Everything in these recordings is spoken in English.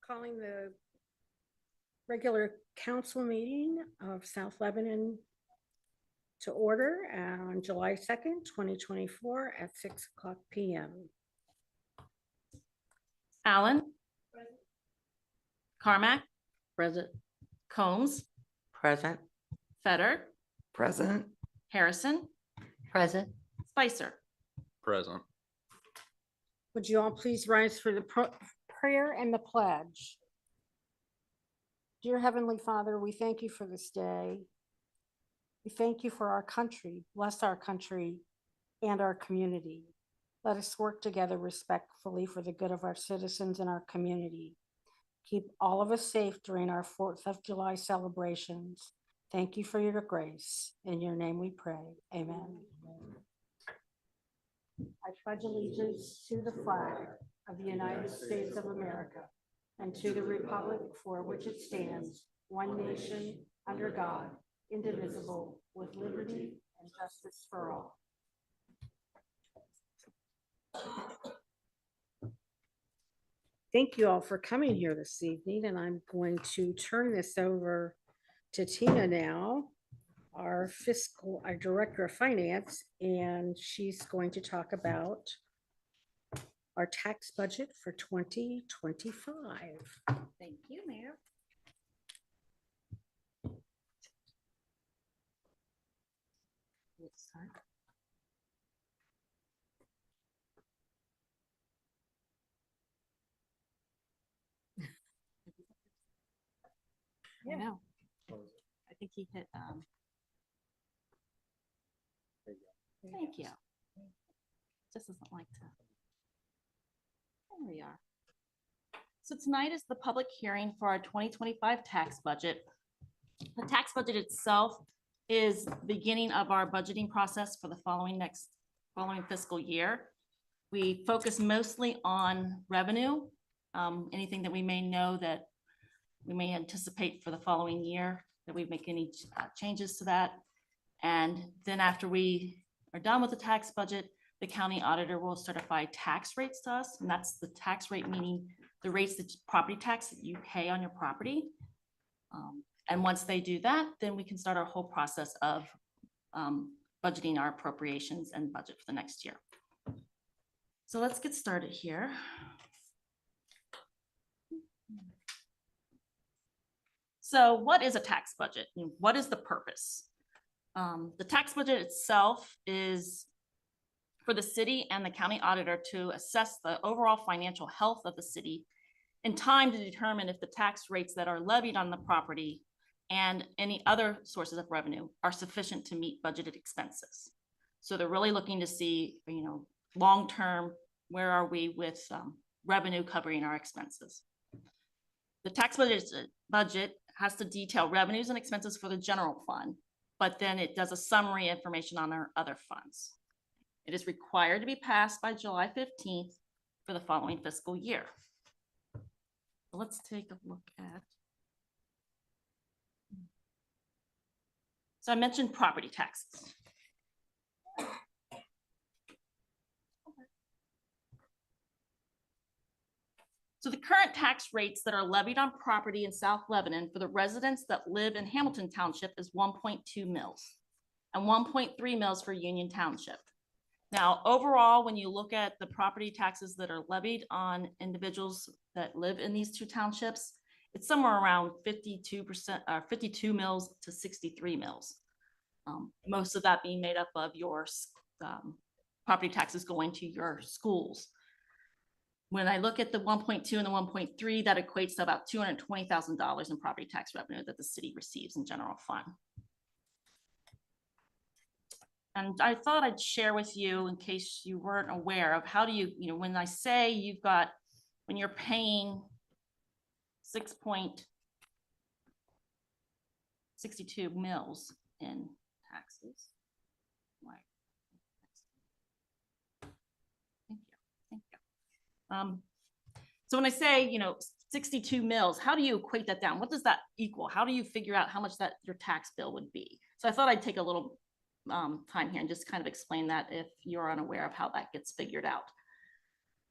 Calling the regular council meeting of South Lebanon to order on July 2nd, 2024 at 6:00 p.m. Allen. Present. Carmack. Present. Combs. Present. Feder. Present. Harrison. Present. Spicer. Present. Would you all please rise for the prayer and the pledge? Dear Heavenly Father, we thank you for this day. We thank you for our country. Bless our country and our community. Let us work together respectfully for the good of our citizens and our community. Keep all of us safe during our 4th of July celebrations. Thank you for your grace. In your name we pray. Amen. I pledge allegiance to the flag of the United States of America and to the republic for which it stands, one nation, under God, indivisible, with liberty and justice for all. Thank you all for coming here this evening, and I'm going to turn this over to Tina now, our director of finance, and she's going to talk about our tax budget for 2025. Thank you, Mayor. Let's start. I know. I think he hit. Thank you. Just doesn't like to. There we are. So tonight is the public hearing for our 2025 tax budget. The tax budget itself is the beginning of our budgeting process for the following fiscal year. We focus mostly on revenue, anything that we may know that we may anticipate for the following year, that we make any changes to that. And then after we are done with the tax budget, the county auditor will certify tax rates to us. And that's the tax rate, meaning the rates, that property tax that you pay on your property. And once they do that, then we can start our whole process of budgeting our appropriations and budget for the next year. So let's get started here. So what is a tax budget? What is the purpose? The tax budget itself is for the city and the county auditor to assess the overall financial health of the city in time to determine if the tax rates that are levied on the property and any other sources of revenue are sufficient to meet budgeted expenses. So they're really looking to see, long-term, where are we with revenue covering our expenses. The tax budget has to detail revenues and expenses for the general fund, but then it does a summary information on our other funds. It is required to be passed by July 15th for the following fiscal year. Let's take a look at. So I mentioned property taxes. So the current tax rates that are levied on property in South Lebanon for the residents that live in Hamilton Township is 1.2 mills and 1.3 mills for Union Township. Now, overall, when you look at the property taxes that are levied on individuals that live in these two townships, it's somewhere around 52%, 52 mills to 63 mills. Most of that being made up of your property taxes going to your schools. When I look at the 1.2 and the 1.3, that equates to about $220,000 in property tax revenue that the city receives in general fund. And I thought I'd share with you, in case you weren't aware of, how do you, when I say when you're paying 6.62 mils in taxes. Thank you. So when I say, 62 mils, how do you equate that down? What does that equal? How do you figure out how much that your tax bill would be? So I thought I'd take a little time here and just kind of explain that if you're unaware of how that gets figured out.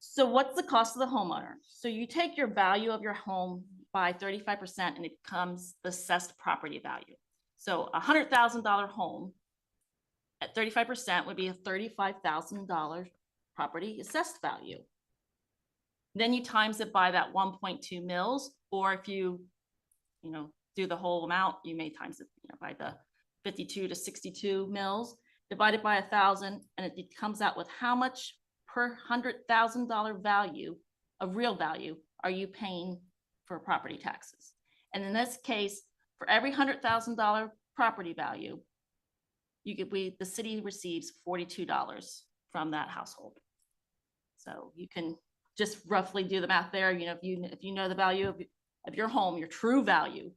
So what's the cost of the homeowner? So you take your value of your home by 35% and it becomes the assessed property value. So $100,000 home at 35% would be a $35,000 property assessed value. Then you times it by that 1.2 mils, or if you do the whole amount, you may times it by the 52 to 62 mils, divided by 1,000, and it comes out with how much per $100,000 value of real value are you paying for property taxes. And in this case, for every $100,000 property value, the city receives $42 from that household. So you can just roughly do the math there. If you know the value of your home, your true value,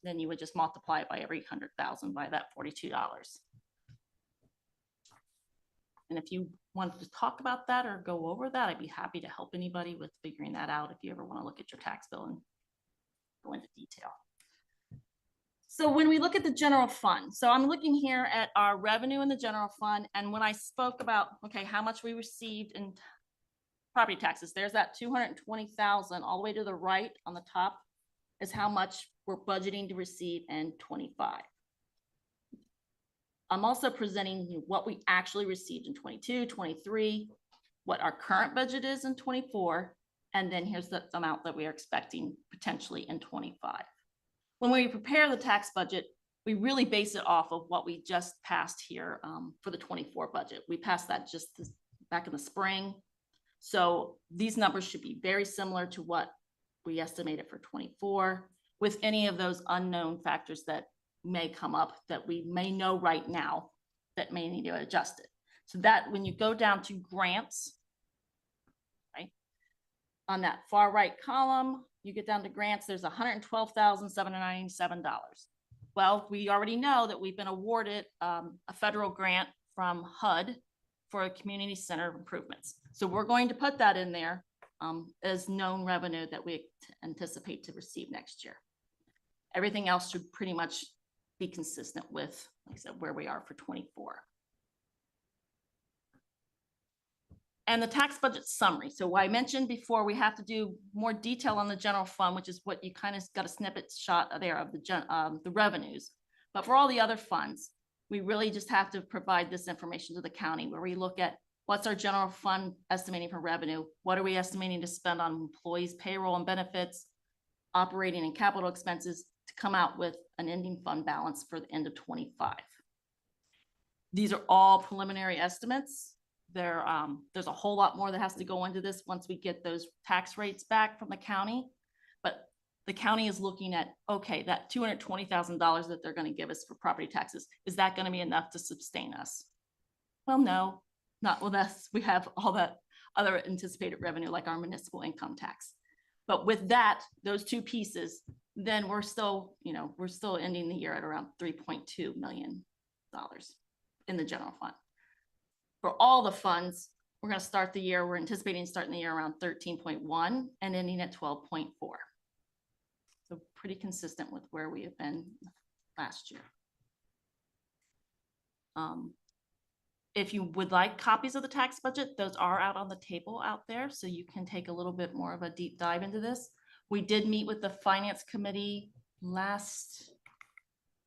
then you would just multiply it by every 100,000 by that $42. And if you wanted to talk about that or go over that, I'd be happy to help anybody with figuring that out if you ever want to look at your tax bill and go into detail. So when we look at the general fund, so I'm looking here at our revenue in the general fund. And when I spoke about, okay, how much we received in property taxes, there's that 220,000 all the way to the right on the top is how much we're budgeting to receive in 25. I'm also presenting what we actually received in 22, 23, what our current budget is in 24, and then here's the amount that we are expecting potentially in 25. When we prepare the tax budget, we really base it off of what we just passed here for the 24 budget. We passed that back in the spring. So these numbers should be very similar to what we estimated for 24, with any of those unknown factors that may come up that we may know right now that may need to adjust it. So that when you go down to grants, right, on that far right column, you get down to grants, there's $112,797. Well, we already know that we've been awarded a federal grant from HUD for a community center improvements. So we're going to put that in there as known revenue that we anticipate to receive next year. Everything else should pretty much be consistent with, like I said, where we are for 24. And the tax budget summary. So I mentioned before, we have to do more detail on the general fund, which is what you kind of got a snippet shot there of the revenues. But for all the other funds, we really just have to provide this information to the county where we look at what's our general fund estimating for revenue? What are we estimating to spend on employees, payroll and benefits, operating and capital expenses to come out with an ending fund balance for the end of 25. These are all preliminary estimates. There's a whole lot more that has to go into this once we get those tax rates back from the county. But the county is looking at, okay, that $220,000 that they're going to give us for property taxes, is that going to be enough to sustain us? Well, no, not with us. We have all that other anticipated revenue like our municipal income tax. But with that, those two pieces, then we're still ending the year at around $3.2 million in the general fund. For all the funds, we're going to start the year, we're anticipating starting the year around 13.1 and ending at 12.4. So pretty consistent with where we have been last year. If you would like copies of the tax budget, those are out on the table out there, so you can take a little bit more of a deep dive into this. We did meet with the finance committee last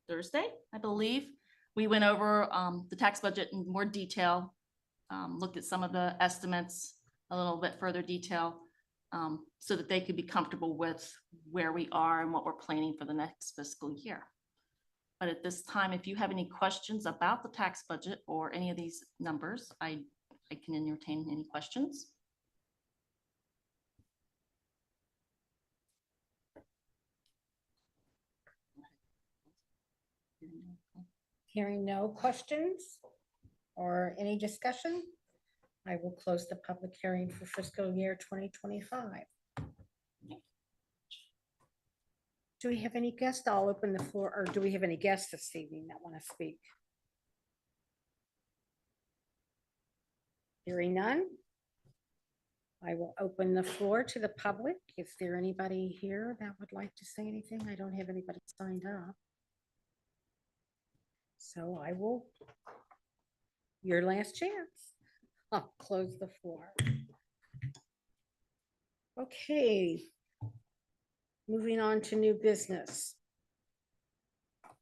Thursday, I believe. We went over the tax budget in more detail, looked at some of the estimates, a little bit further detail, so that they could be comfortable with where we are and what we're planning for the next fiscal year. But at this time, if you have any questions about the tax budget or any of these numbers, I can entertain any questions. Hearing no questions or any discussion, I will close the public hearing for fiscal year 2025. Do we have any guests? I'll open the floor, or do we have any guests this evening that want to speak? Hearing none, I will open the floor to the public. Is there anybody here that would like to say anything? I don't have anybody signed up. So I will, your last chance. I'll close the floor. Okay. Moving on to new business.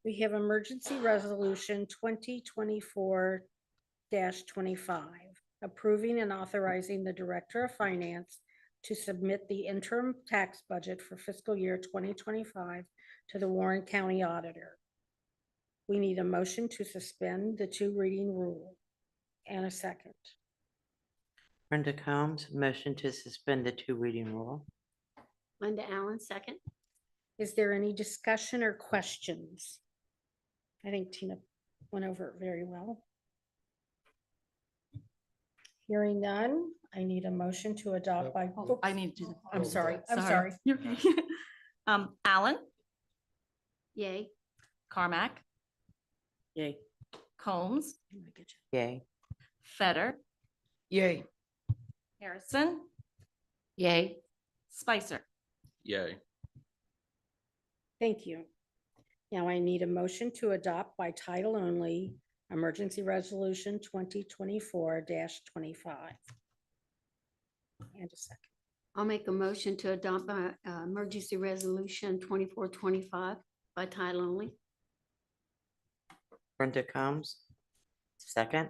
We have emergency resolution 2024-25, approving and authorizing the Director of Finance to submit the interim tax budget for fiscal year 2025 to the Warren County Auditor. We need a motion to suspend the two reading rule and a second. Brenda Combs, motion to suspend the two reading rule. Linda Allen, second. Is there any discussion or questions? I think Tina went over it very well. Hearing none, I need a motion to adopt by. Oh, I need to. I'm sorry, I'm sorry. You're okay. Allen, Yay. Carmack, Yay. Combs, Yay. Feder, Yay. Harrison, Yay. Spicer. Yay. Thank you. Now I need a motion to adopt by title only, emergency resolution 2024-25. And a second. I'll make a motion to adopt by emergency resolution 2425 by title only. Brenda Combs, second.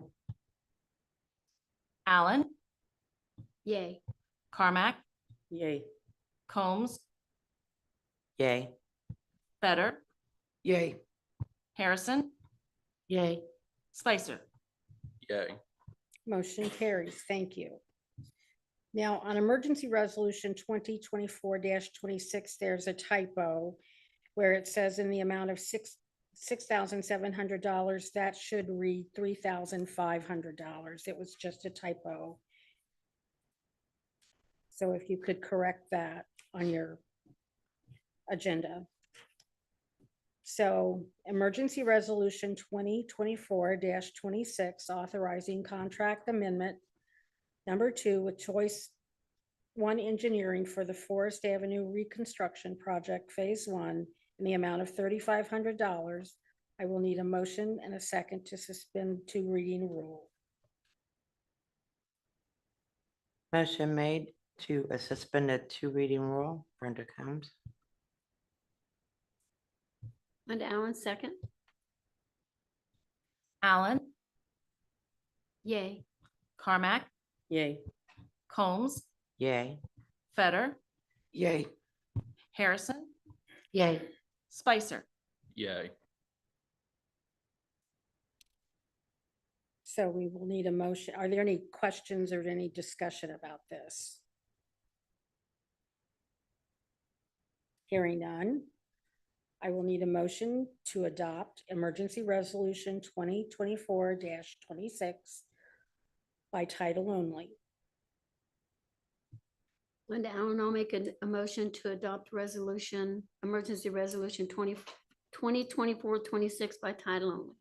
Allen, Yay. Carmack, Yay. Combs, Yay. Feder, Yay. Harrison, Yay. Spicer. Yay. Motion carries. Thank you. Now, on emergency resolution 2024-26, there's a typo where it says in the amount of $6,700, that should read $3,500. It was just a typo. So if you could correct that on your agenda. So emergency resolution 2024-26, authorizing contract amendment number 2 with Choice 1 Engineering for the Forest Avenue Reconstruction Project Phase 1 in the amount of $3,500. I will need a motion and a second to suspend two reading rule. Motion made to suspend the two reading rule. Brenda Combs. Linda Allen, second. Allen, Yay. Carmack, Yay. Combs, Yay. Feder, Yay. Harrison, Yay. Spicer. Yay. So we will need a motion. Are there any questions or any discussion about this? Hearing none. I will need a motion to adopt emergency resolution 2024-26 by title only. Linda Allen, I'll make a motion to adopt emergency resolution 2024-26 by title only.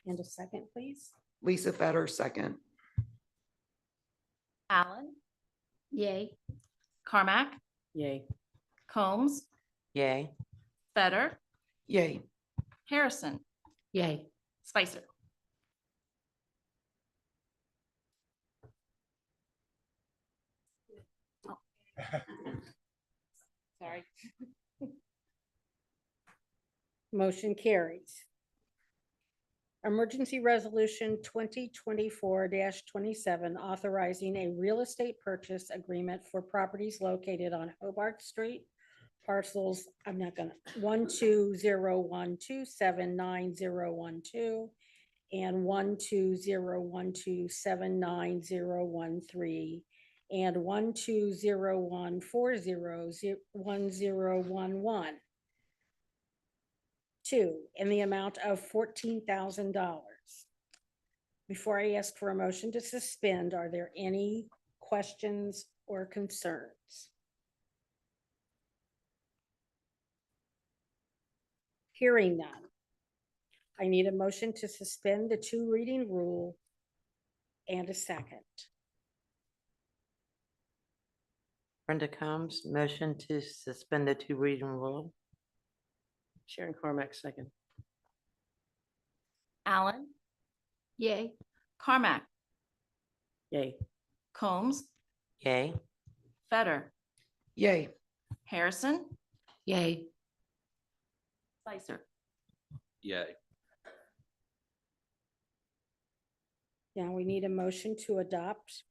And a second, please. Lisa Fetter, second. Allen, Yay. Carmack, Yay. Combs, Yay. Feder, Yay. Harrison, Yay. Spicer. Oh. Sorry. Motion carries. Emergency resolution 2024-27, authorizing a real estate purchase agreement for properties located on Hobart Street, parcels, 12012799012 and 12012799013 and 12014011011. 2, in the amount of $14,000. Before I ask for a motion to suspend, are there any questions or concerns? Hearing none. I need a motion to suspend the two reading rule and a second. Brenda Combs, motion to suspend the two reading rule. Sharon Carmack, second. Allen, Yay. Carmack, Yay. Combs, Yay. Feder, Yay. Harrison, Yay. Spicer. Yay. Now we need a motion to adopt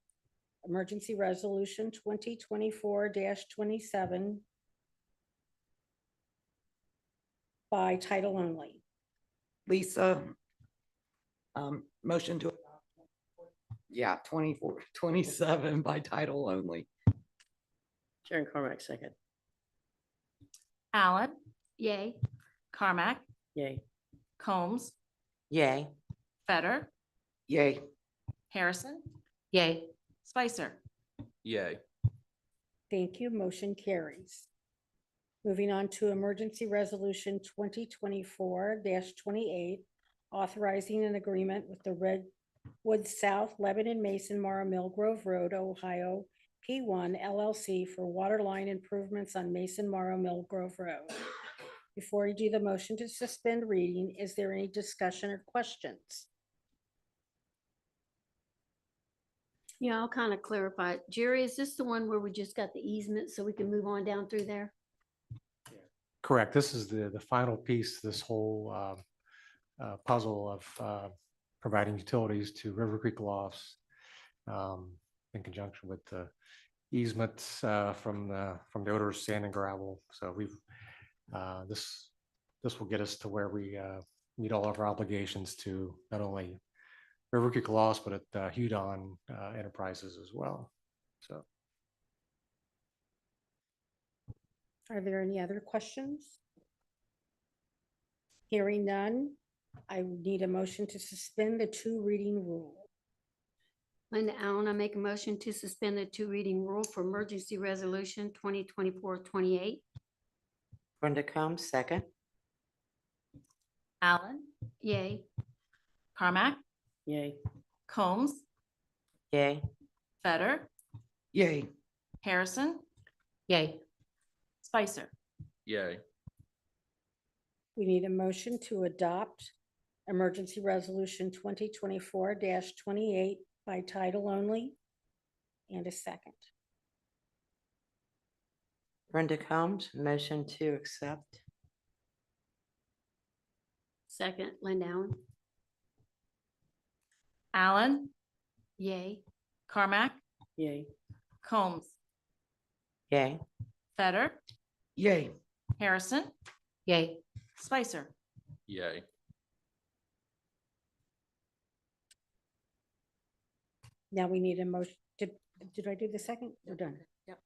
emergency resolution 2024-27 by title only. Lisa. Motion to. Yeah, 24-27 by title only. Sharon Cormack, second. Allen, Yay. Carmack, Yay. Combs, Yay. Feder, Yay. Harrison, Yay. Spicer. Yay. Thank you. Motion carries. Moving on to emergency resolution 2024-28, authorizing an agreement with the Redwood South Lebanon Mason Mara Mill Grove Road, Ohio, P1 LLC for water line improvements on Mason Mara Mill Grove Road. Before you do the motion to suspend reading, is there any discussion or questions? Yeah, I'll kind of clarify. Jerry, is this the one where we just got the easement so we can move on down through there? Correct. This is the final piece, this whole puzzle of providing utilities to River Creek Lofts in conjunction with the easements from the owners sand and gravel. So we've this will get us to where we meet all of our obligations to not only River Creek Lofts, but at Hudon Enterprises as well. So. Are there any other questions? Hearing none, I need a motion to suspend the two reading rule. Linda Allen, I make a motion to suspend the two reading rule for emergency resolution 2024-28. Brenda Combs, second. Allen, Yay. Carmack, Yay. Combs, Yay. Feder, Yay. Harrison, Yay. Spicer. Yay. We need a motion to adopt emergency resolution 2024-28 by title only and a second. Brenda Combs, motion to accept. Second, Linda Allen. Allen, Yay. Carmack, Yay. Combs, Yay. Feder, Yay. Harrison, Yay. Spicer. Yay. Now we need a motion. Did I do the second? We're done. Yep.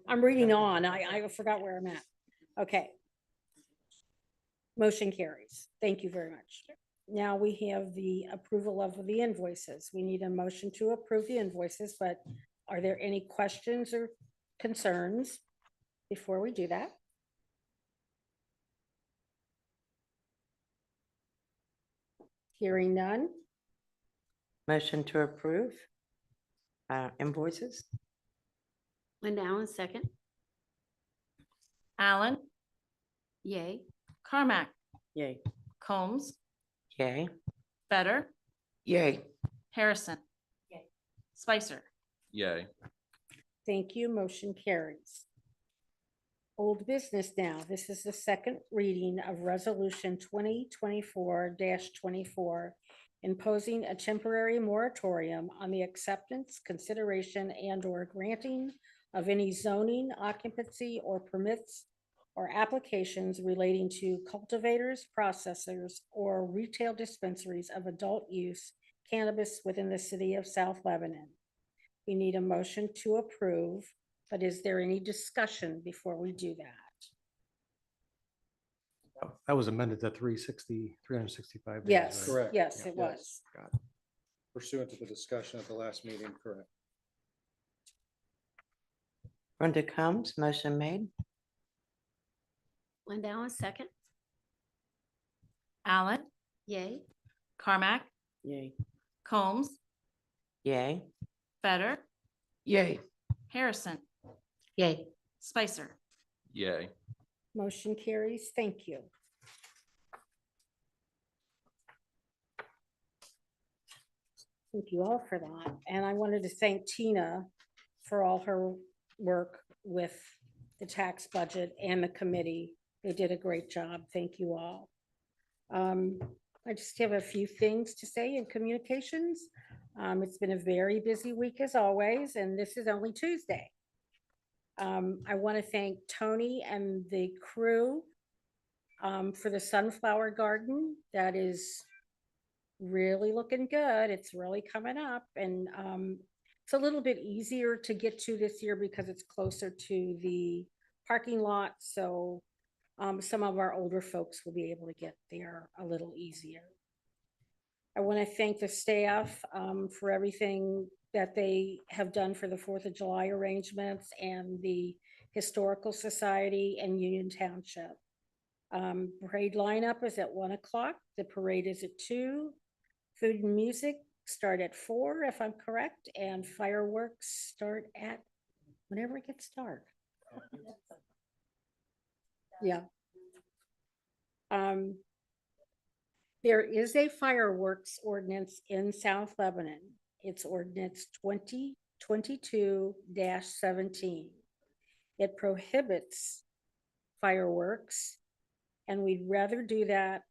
I'm reading on. I forgot where I'm at. Okay. Motion carries. Thank you very much. Now we have the approval of the invoices. We need a motion to approve the invoices, but are there any questions or concerns before we do that? Hearing none. Motion to approve invoices. Linda Allen, second. Allen, Yay. Carmack, Yay. Combs, Yay. Feder, Yay. Harrison, Spicer. Yay. Thank you. Motion carries. Old business now. This is the second reading of Resolution 2024-24, imposing a temporary moratorium on the acceptance, consideration, and/or granting of any zoning, occupancy, or permits or applications relating to cultivators, processors, or retail dispensaries of adult use cannabis within the city of South Lebanon. We need a motion to approve, but is there any discussion before we do that? That was amended to 365 days. Yes, right? Correct. yes, it Yes. was. Got it. Pursuant to the discussion at the last meeting, correct. Brenda Combs, motion made. Linda Allen, second. Allen, Yay. Carmack, Yay. Combs, Yay. Feder, Yay. Harrison, Yay. Spicer. Yay. Motion carries. Thank you. Thank you all for that. And I wanted to thank Tina for all her work with the tax budget and the committee. They did a great job. Thank you all. I just have a few things to say in communications. It's been a very busy week as always, and this is only Tuesday. I want to thank Tony and the crew for the sunflower garden. That is really looking good. It's really coming up, and it's a little bit easier to get to this year because it's closer to the parking lot. So some of our older folks will be able to get there a little easier. I want to thank the staff for everything that they have done for the 4th of July arrangements and the Historical Society and Union Township. Parade lineup is at 1 o'clock. The parade is at 2. Food and music start at 4, if I'm correct, and fireworks start at whenever it gets dark. Yeah. There is a fireworks ordinance in South Lebanon. It's ordinance 2022-17. It prohibits fireworks, and we'd rather do that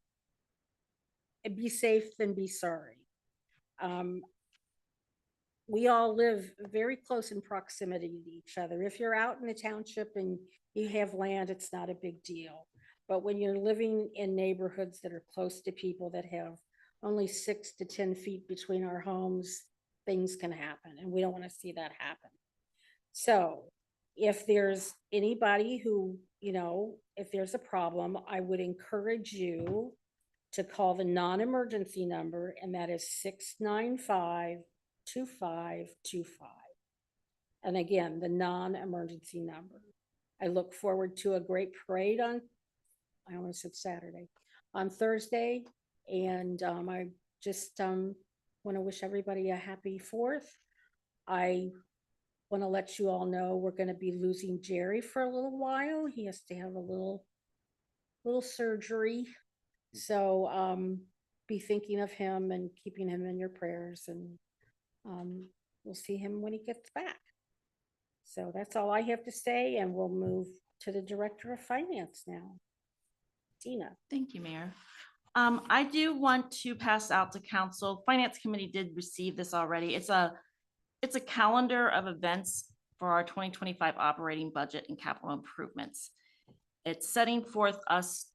and be safe than be sorry. We all live very close in proximity to each other. If you're out in the township and you have land, it's not a big deal. But when you're living in neighborhoods that are close to people that have only 6 to 10 feet between our homes, things can happen, and we don't want to see that happen. So if there's anybody who, if there's a problem, I would encourage you to call the non-emergency number, and that is 695-2525. And again, the non-emergency number. I look forward to a great parade on, I almost said Saturday, on Thursday. And I just want to wish everybody a happy 4th. I want to let you all know we're going to be losing Jerry for a little while. He has to have a little surgery. So be thinking of him and keeping him in your prayers, and we'll see him when he gets back. So that's all I have to say, and we'll move to the Director of Finance now. Tina. Thank you, Mayor. I do want to pass out to council. Finance Committee did receive this already. It's a calendar of events for our 2025 operating budget and capital improvements. It's setting forth us,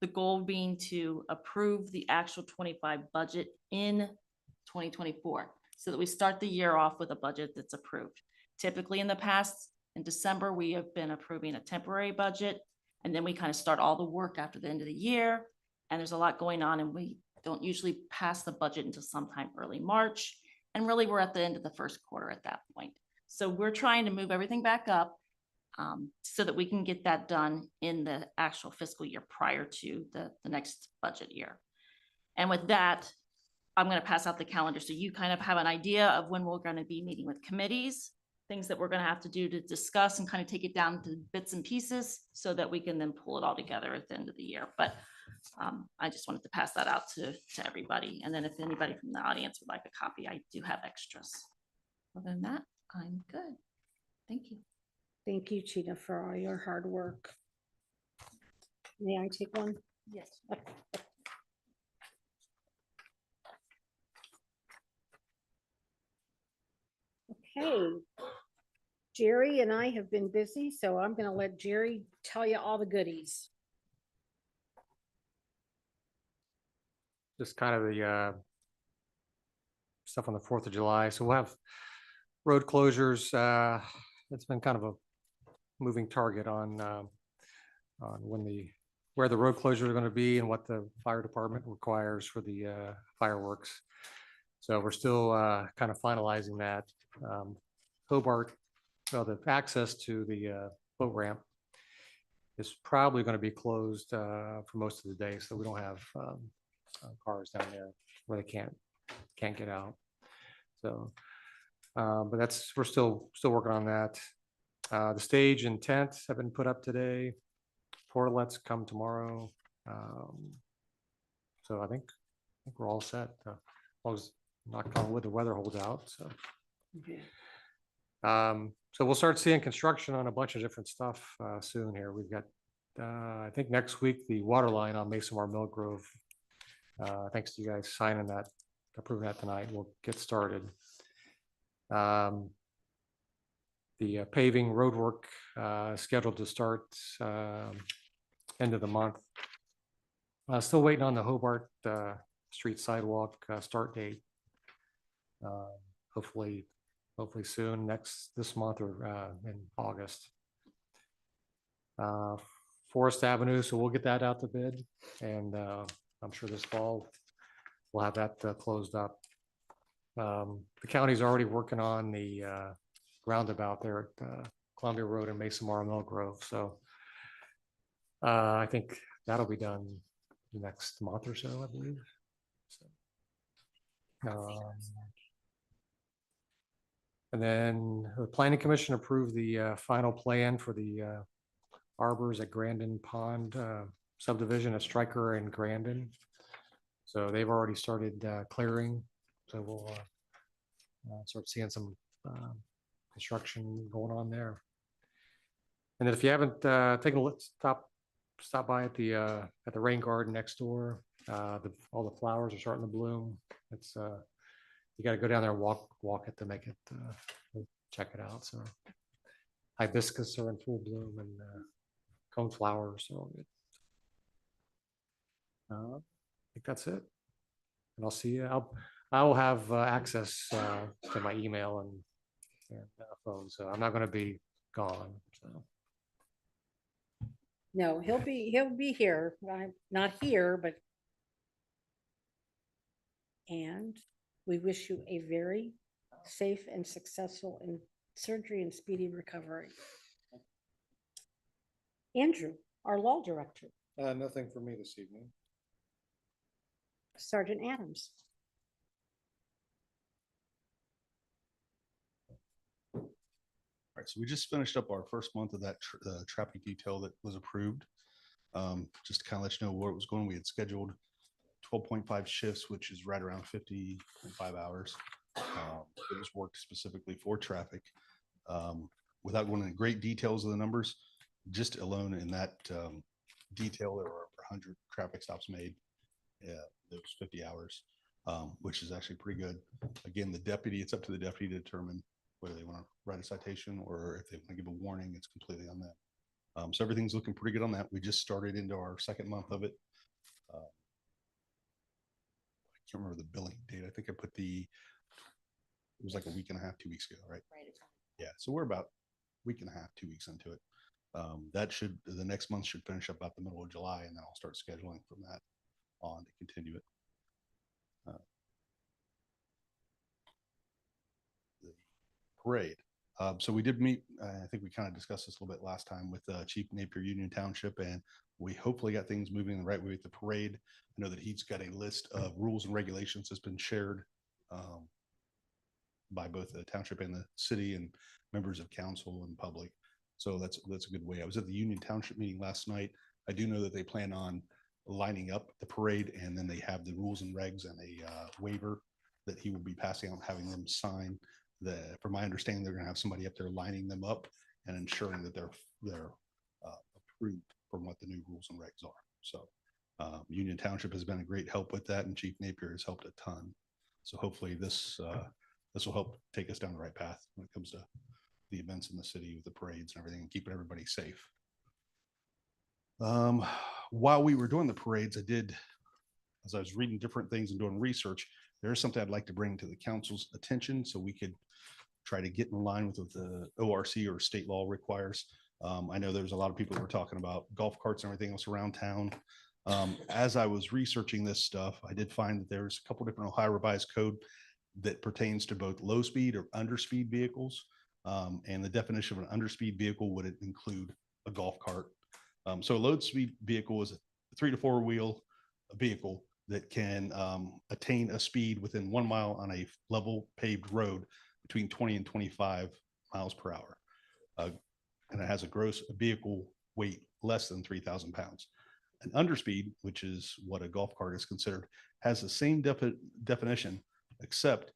the goal being to approve the actual 25 budget in 2024, so that we start the year off with a budget that's approved. Typically in the past, in December, we have been approving a temporary budget, and then we kind of start all the work after the end of the year. And there's a lot going on, and we don't usually pass the budget until sometime early March. And really, we're at the end of the first quarter at that point. So we're trying to move everything back up so that we can get that done in the actual fiscal year prior to the next budget year. And with that, I'm going to pass out the calendar so you kind of have an idea of when we're going to be meeting with committees, things that we're going to have to do to discuss, and kind of take it down to bits and pieces so that we can then pull it all together at the end of the year. But I just wanted to pass that out to everybody. And then if anybody from the audience would like a copy, I do have extras. Other than that, I'm good. Thank you. Thank you, Tina, for all your hard work. May I take one? Yes. Okay. Jerry and I have been busy, so I'm going to let Jerry tell you all the goodies. Just kind of the stuff on the 4th of July. So we'll have road closures. It's been kind of a moving target on where the road closures are going to be and what the fire department requires for the fireworks. So we're still kind of finalizing that. Hobart, well, the access to the boat ramp is probably going to be closed for most of the day, so we don't have cars down there where they can't get out. So, but we're still working on that. The stage and tent have been put up today. Portalets come tomorrow. So I think we're all set. As long as, knock on wood, the weather holds out. So. Okay. So we'll start seeing construction on a bunch of different stuff soon here. We've got, I think next week, the water line on Mason Mar Mill Grove. Thanks to you guys signing that, approving that tonight, we'll get started. The paving road work scheduled to start end of the month. Still waiting on the Hobart Street sidewalk start date. Hopefully soon, this month or in August. Forest Avenue, so we'll get that out to bid, and I'm sure this fall we'll have that closed up. The county's already working on the roundabout there at Columbia Road and Mason Mar Mill Grove, so I think that'll be done next month or so, I believe. And then the Planning Commission approved the final plan for the arbors at Grandin Pond subdivision at Stryker and Grandin. So they've already started clearing. So we'll start seeing some construction going on there. And then if you haven't taken a look, stop by at the rain garden next door. All the flowers are starting to bloom. It's you got to go down there and walk it to make it check it out. So hibiscus are in full bloom and cone flowers. So I think that's it. And I'll see you. I will have access to my email and phone, so I'm not going to be gone. So. No, he'll be here. I'm not here, but. And we wish you a very safe and successful surgery and speedy recovery. Andrew, our law director. Nothing for me this evening. Sergeant Adams. All right, so we just finished up our first month of that traffic detail that was approved. Just to kind of let you know where it was going, we had scheduled 12.5 shifts, which is right around 50.5 hours. It was worked specifically for traffic. Without going into great details of the numbers, just alone in that detail, there were 100 traffic stops made. Yeah, it was 50 hours, which is actually pretty good. Again, it's up to the deputy to determine whether they want to write a citation or if they want to give a warning. It's completely on them. So everything's looking pretty good on that. We just started into our second month of it. I can't remember the billing date. I think I put it was like a week and a half, 2 weeks ago, right? Right. Yeah. So we're about a week and a half, 2 weeks into it. The next month should finish up about the middle of July, and then I'll start scheduling from that on to continue it. The parade. So we did meet, I think we kind of discussed this a little bit last time with Chief Napier Union Township, and we hopefully got things moving the right way with the parade. I know that he's got a list of rules and regulations that's been shared by both the township and the city and members of council and public. So that's a good way. I was at the Union Township meeting last night. I do know that they plan on lining up the parade, and then they have the rules and regs and a waiver that he will be passing out, having them sign. From my understanding, they're going to have somebody up there lining them up and ensuring that they're approved from what the new rules and regs are. So Union Township has been a great help with that, and Chief Napier has helped a ton. So hopefully this will help take us down the right path when it comes to the events in the city with the parades and everything, and keeping everybody safe. While we were doing the parades, as I was reading different things and doing research, there's something I'd like to bring to the council's attention so we could try to get in line with what the ORC or state law requires. I know there's a lot of people that were talking about golf carts and everything else around town. As I was researching this stuff, I did find that there's a couple different Ohio Revised Code that pertains to both low speed or underspeed vehicles. And the definition of an underspeed vehicle would include a golf cart. So a low speed vehicle is a 3 to 4 wheel vehicle that can attain a speed within 1 mile on a level paved road between 20 and 25 miles per hour. And it has a gross vehicle weight less than 3,000 pounds. An underspeed, which is what a golf cart is considered, has the same definition, except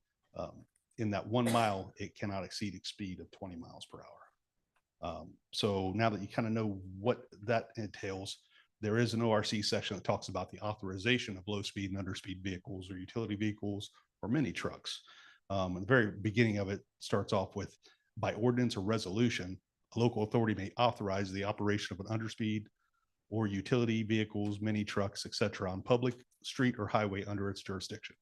in that 1 mile, it cannot exceed a speed of 20 miles per hour. So now that you kind of know what that entails, there is an ORC section that talks about the authorization of low speed and underspeed vehicles or utility vehicles or mini trucks. And the very beginning of it starts off with, by ordinance or resolution, a local authority may authorize the operation of an underspeed or utility vehicles, mini trucks, et cetera, on public street or highway under its jurisdiction.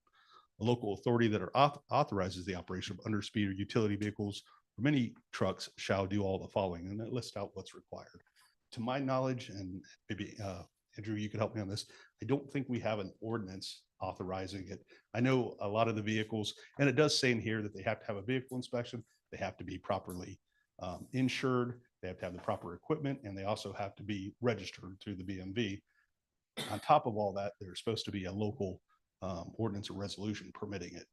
A local authority that authorizes the operation of underspeed or utility vehicles or mini trucks shall do all the following, and it lists out what's required. To my knowledge, and maybe Andrew, you could help me on this, I don't think we have an ordinance authorizing it. I know a lot of the vehicles, and it does say in here that they have to have a vehicle inspection, they have to be properly insured, they have to have the proper equipment, and they also have to be registered through the BMV. On top of all that, there's supposed to be a local ordinance or resolution permitting it.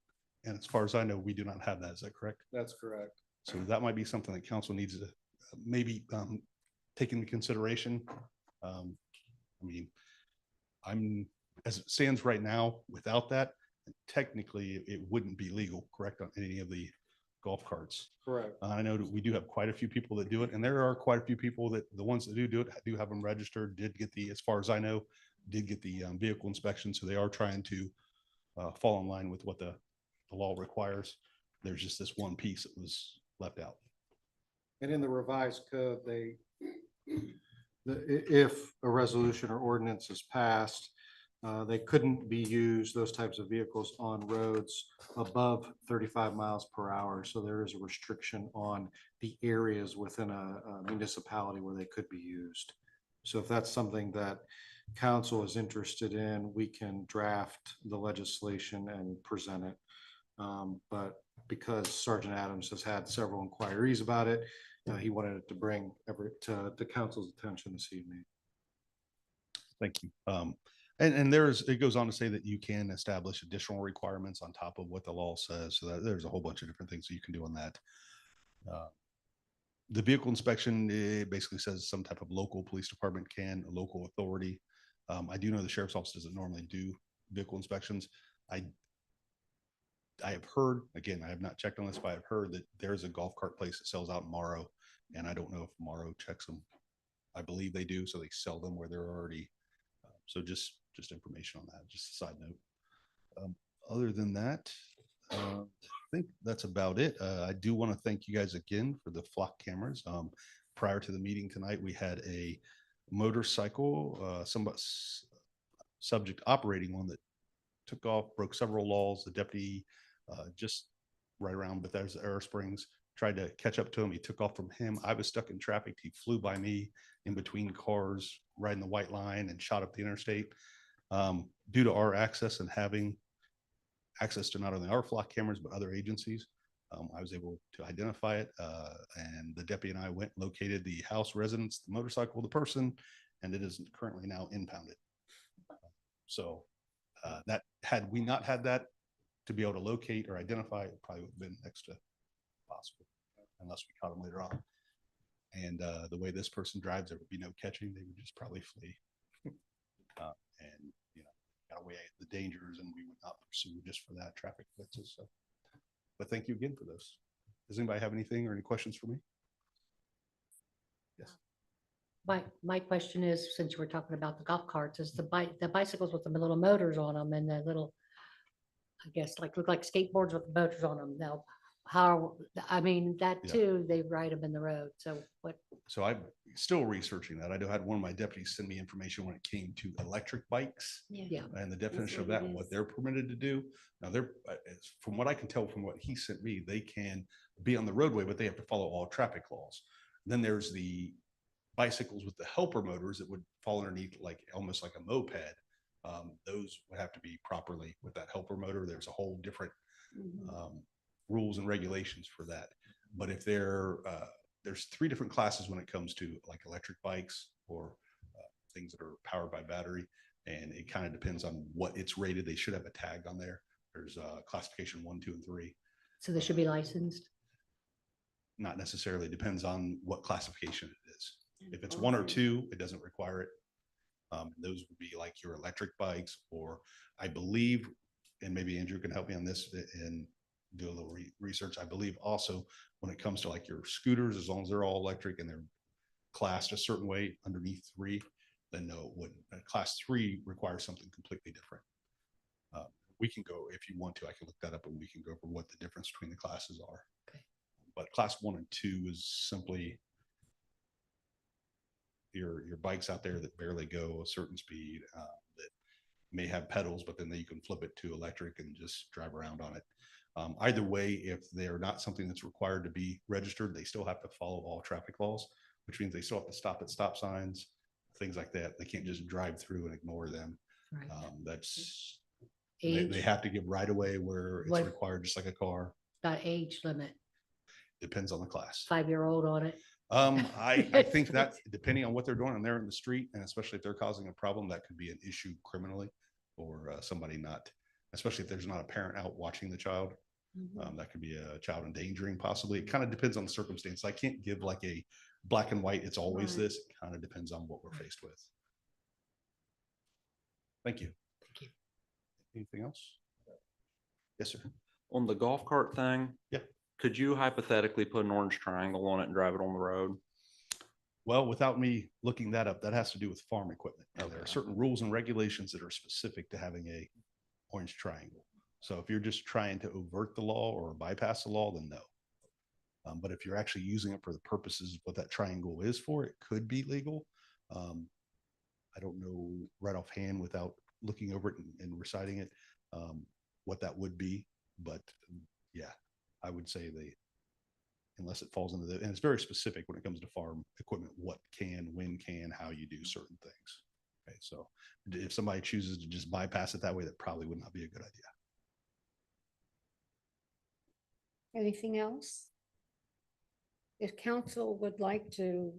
And as far as I know, we do not have that. Is that correct? That's correct. So that might be something that council needs to maybe take into consideration. I mean, as it stands right now, without that, technically it wouldn't be legal, correct, on any of the golf carts. Correct. I know that we do have quite a few people that do it, and there are quite a few people that, the ones that do it, do have them registered, did get the, as far as I know, did get the vehicle inspection. So they are trying to fall in line with what the law requires. There's just this one piece that was left out. And in the revised code, if a resolution or ordinance is passed, they couldn't be used, those types of vehicles, on roads above 35 miles per hour. So there is a restriction on the areas within a municipality where they could be used. So if that's something that council is interested in, we can draft the legislation and present it. But because Sergeant Adams has had several inquiries about it, he wanted it to bring to the council's attention this evening. Thank you. And it goes on to say that you can establish additional requirements on top of what the law says. So that there's a whole bunch of different things that you can do on that. The vehicle inspection, it basically says some type of local police department can, a local authority. I do know the sheriff's office doesn't normally do vehicle inspections. I have heard, again, I have not checked on this, but I've heard that there's a golf cart place that sells out in Morrow, and I don't know if Morrow checks them. I believe they do, so they sell them where they're already. So just information on that, just a side note. Other than that, I think that's about it. I do want to thank you guys again for the flock cameras. Prior to the meeting tonight, we had a motorcycle, subject operating one that took off, broke several laws. The deputy just right around Bethesda Air Springs tried to catch up to him. He took off from him. I was stuck in traffic. He flew by me in between cars, riding the white line, and shot up the interstate. Due to our access and having access to not only our flock cameras, but other agencies, I was able to identify it. And the deputy and I went, located the house, residence, the motorcycle, the person, and it is currently now impounded. So that, had we not had that to be able to locate or identify, it probably would have been next to impossible unless we caught them later on. And the way this person drives, there would be no catching. They would just probably flee. And, you know, got away the dangers, and we would not pursue just for that traffic blitzes. So, but thank you again for this. Does anybody have anything or any questions for me? Yes. My question is, since we're talking about the golf carts, is the bicycles with the little motors on them and the little, I guess, look like skateboards with the motors on them. Now, I mean, that Yeah. too, they ride them in the road. So what? So I'm still researching that. I had one of my deputies send me information when it came to electric bikes Yeah. and the definition of what that it and what is. they're permitted to do. Now from what I can tell from what he sent me, they can be on the roadway, but they have to follow all traffic laws. Then there's the bicycles with the helper motors that would fall underneath, like almost like a moped. Those would have to be properly with that helper motor. There's a whole different rules and regulations for that. But if there's 3 different classes when it comes to like electric bikes or things that are powered by battery, and it kind of depends on what it's rated. They should have a tag on there. There's classification 1, 2, and 3. So they should be licensed. Not necessarily. Depends on what classification it is. If it's 1 or 2, it doesn't require it. Those would be like your electric bikes, or I believe, and maybe Andrew can help me on this, and do a little research. I believe also when it comes to like your scooters, as long as they're all electric and they're classed a certain way underneath 3, then no, it wouldn't. Class 3 requires something completely different. We can go, if you want to, I can look that up and we can go over what the difference between the classes are. Okay. But class 1 and 2 is simply your bikes out there that barely go a certain speed, that may have pedals, but then you can flip it to electric and just drive around on it. Either way, if they're not something that's required to be registered, they still have to follow all traffic laws, which means they still have to stop at stop signs, things like that. They can't just drive through and ignore them. Right. That's, they Age, have to give right away where it's What- required, just like a car. got age limit, Depends on the class. 5-year-old on it. I think that depending on what they're doing and they're in the street, and especially if they're causing a problem, that could be an issue criminally, or somebody not, especially if there's not a parent out watching the child. That could be a child endangering possibly. It kind of depends on the circumstance. I can't give like a black and white, it's always Right. this. It kind of depends on what we're faced with. Thank you. Thank you. Anything else? Yes, sir. On the golf cart thing. Yeah. Could you hypothetically put an orange triangle on it and drive it on the road? Well, without me looking that up, that has to do with farm equipment. And there are Okay. certain rules and regulations that are specific to having a orange triangle. So if you're just trying to avert the law or bypass the law, then no. But if you're actually using it for the purposes of what that triangle is for, it could be legal. I don't know right offhand without looking over it and reciting it, what that would be. But yeah, I would say unless it falls into the, and it's very specific when it comes to farm equipment, what can, when can, how you do certain things. Okay, so if somebody chooses to just bypass it that way, that probably would not be a good idea. Anything else? If council would like to,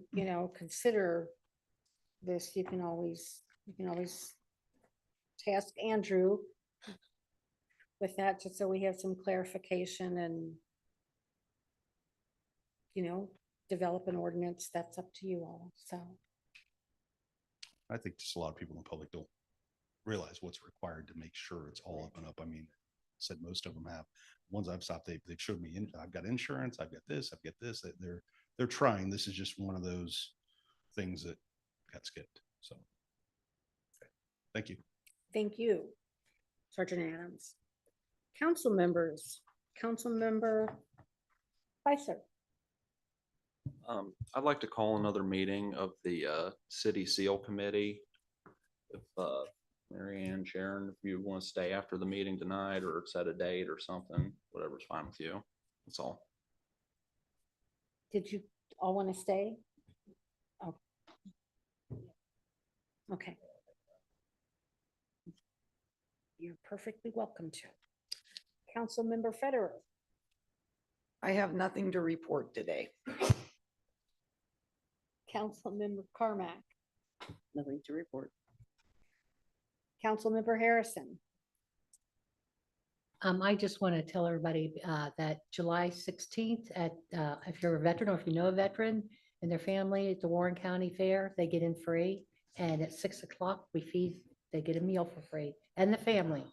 consider this, you can always task Andrew with that, just so we have some clarification and, develop an ordinance. That's up to you all, so. I think just a lot of people in the public don't realize what's required to make sure it's all up and up. I mean, said most of them have. Ones I've stopped, they've showed me, I've got insurance, I've got this, that they're trying. This is just one of those things that got skipped. So, okay. Thank you. Thank you, Sergeant Adams. Council members, Councilmember Spicer. I'd like to call another meeting of the City Seal Committee. If Mary Ann, Sharon, if you want to stay after the meeting tonight or set a date or something, whatever's fine with you. That's all. Did you all want to stay? Oh. Okay. You're perfectly welcome to. Councilmember Federer. I have nothing to report today. Councilmember Carmack. Nothing to report. Councilmember Harrison. I just want to tell everybody that July 16th at, if you're a veteran or if you know a veteran and their family at the Warren County Fair, they get in free. And at 6 o'clock, they get a meal for free and the family.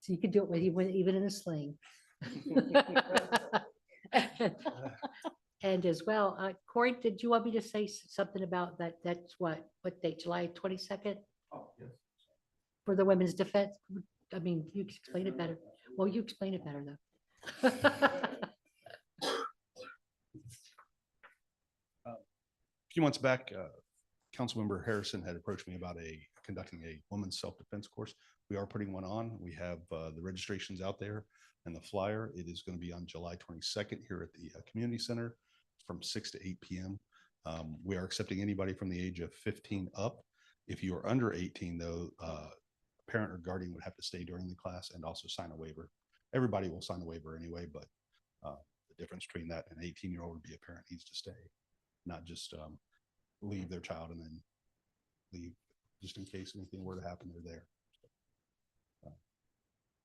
So you can do it with even in a sling. And as well, Corey, did you want me to say something about that? That's what date, July 22nd? Oh, yes. For the women's defense? I mean, you can explain it better. Well, you explain it better though. A few months back, Councilmember Harrison had approached me about conducting a women's self-defense course. We are putting one on. We have the registrations out there and the flyer. It is going to be on July 22nd here at the community center from 6 to 8 p.m. We are accepting anybody from the age of 15 up. If you are under 18, though, a parent or guardian would have to stay during the class and also sign a waiver. Everybody will sign a waiver anyway, but the difference between that and an 18-year-old would be a parent needs to stay, not just leave their child and then leave just in case anything were to happen, they're there. I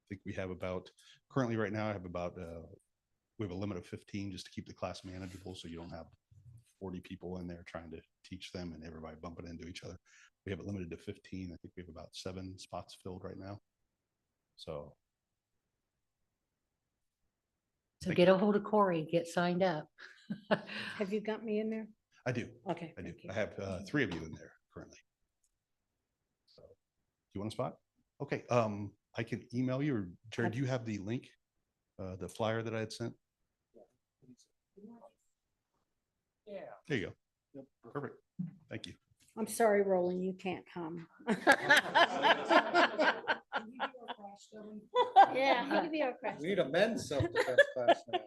think we have currently right now I have we have a limit of 15 just to keep the class manageable. So you don't have 40 people in there trying to teach them and everybody bumping into each other. We have it limited to 15. I think we have about 7 spots filled right now. So So Thank get a hold of Corey, get signed up. Have you got me in there? I do. Okay. I do. thank you. I have 3 of you in there currently. So, do you want a spot? Okay, I can email you, or Jared, do you have the link? The flyer that I had sent? Yeah. There you go. Perfect. Thank you. I'm sorry, Roland, you can't come. Yeah, he could be our president. We need a men's self-defense class now.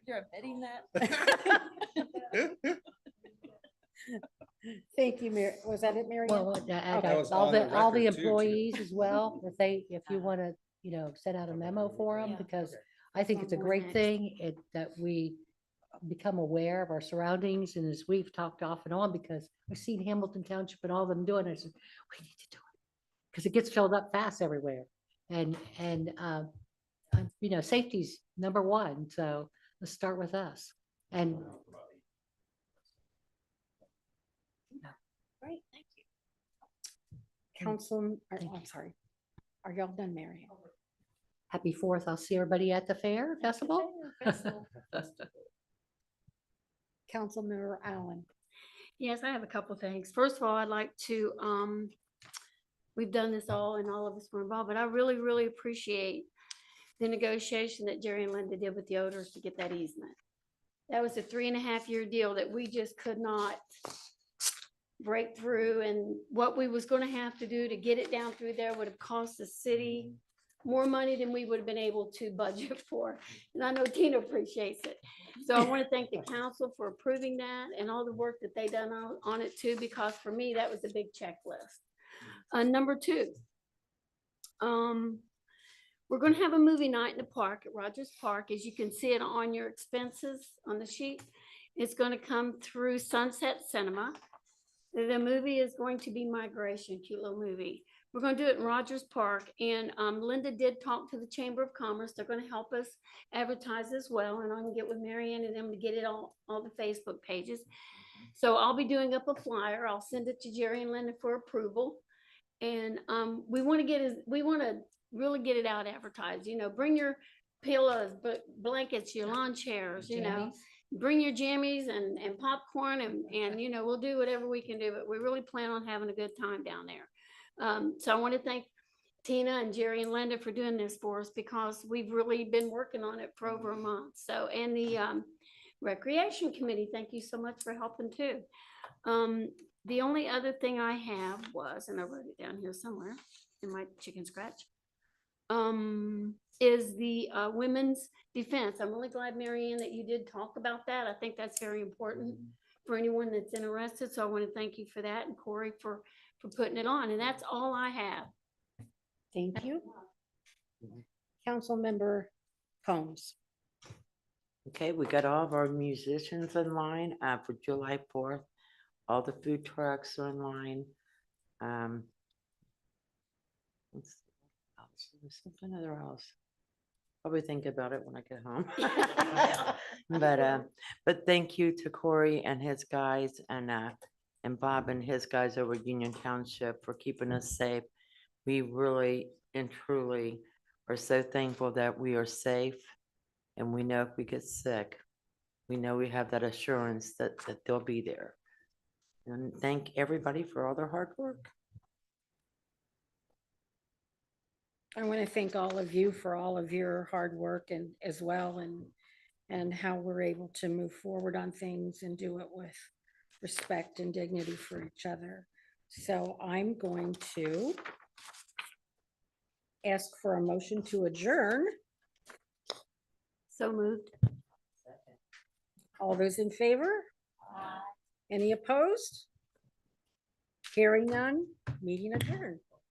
You're admitting that? Thank you, Mary. Was that it, Mary? Ann? Well, That was all on the all the record too, too. employees as well, if you want to, send out a memo for them, Yeah. because I think it's a One great next. thing that we become aware of our surroundings, and as we've talked off and on, because I've seen Hamilton Township and all of them doing it, I said, we need to do it. Because it gets filled up fast everywhere, and safety's number one, so let's start with us. And Great, thank you. Council, Thank I'm sorry. Are y'all done, Mary? Ann? happy 4th. I'll see everybody at the fair festival. Councilmember Allen. Yes, I have a couple things. First of all, I'd like to, we've done this all and all of us were involved, but I really, really appreciate the negotiation that Jerry and Linda did with the owners to get that easement. That was a 3.5-year deal that we just could not break through, and what we was gonna have to do to get it down through there would have cost the city more money than we would have been able to budget for. And I know Tina appreciates it. So I want to thank the council for approving that and all the work that they done on it too, because for me, that was a big checklist. Number 2, we're gonna have a movie night in the park at Rogers Park. As you can see it on your expenses on the sheet. It's gonna come through Sunset Cinema. The movie is going to be Migration, cute little movie. We're gonna do it in Rogers Park, and Linda did talk to the Chamber of Commerce. They're gonna help us advertise as well, and I can get with Mary Ann and them to get it all the Facebook pages. So I'll be doing up a flyer. I'll send it to Jerry and Linda for approval. And we wanna really get it out advertised, bring your pillows, blankets, your lawn chairs, bring your jammies and popcorn and we'll do whatever we can do, but we really plan on having a good time down there. So I want to thank Tina and Jerry and Linda for doing this for us, because we've really been working on it for over a month. So, and the Recreation Committee, thank you so much for helping too. The only other thing I have was, and I wrote it down here somewhere in my chicken scratch, is the women's defense. I'm really glad, Mary Ann, that you did talk about that. I think that's very important for anyone that's interested. So I want to thank you for that, and Corey for putting it on. And that's all I have. Thank you. Councilmember Combs. Okay, we got all of our musicians in line for July 4th. All the food trucks are in line. Let's see what else. There's something other else. Probably think about it when I get home. But thank you to Corey and his guys and Bob and his guys over at Union Township for keeping us safe. We really and truly are so thankful that we are safe, and we know if we get sick, we know we have that assurance that they'll be there. And thank everybody for all their hard work. I want to thank all of you for all of your hard work and as well, and how we're able to move forward on things and do it with respect and dignity for each other. So I'm going to ask for a motion to adjourn. So moved. All those in favor? Any opposed? Hearing none, meeting adjourned.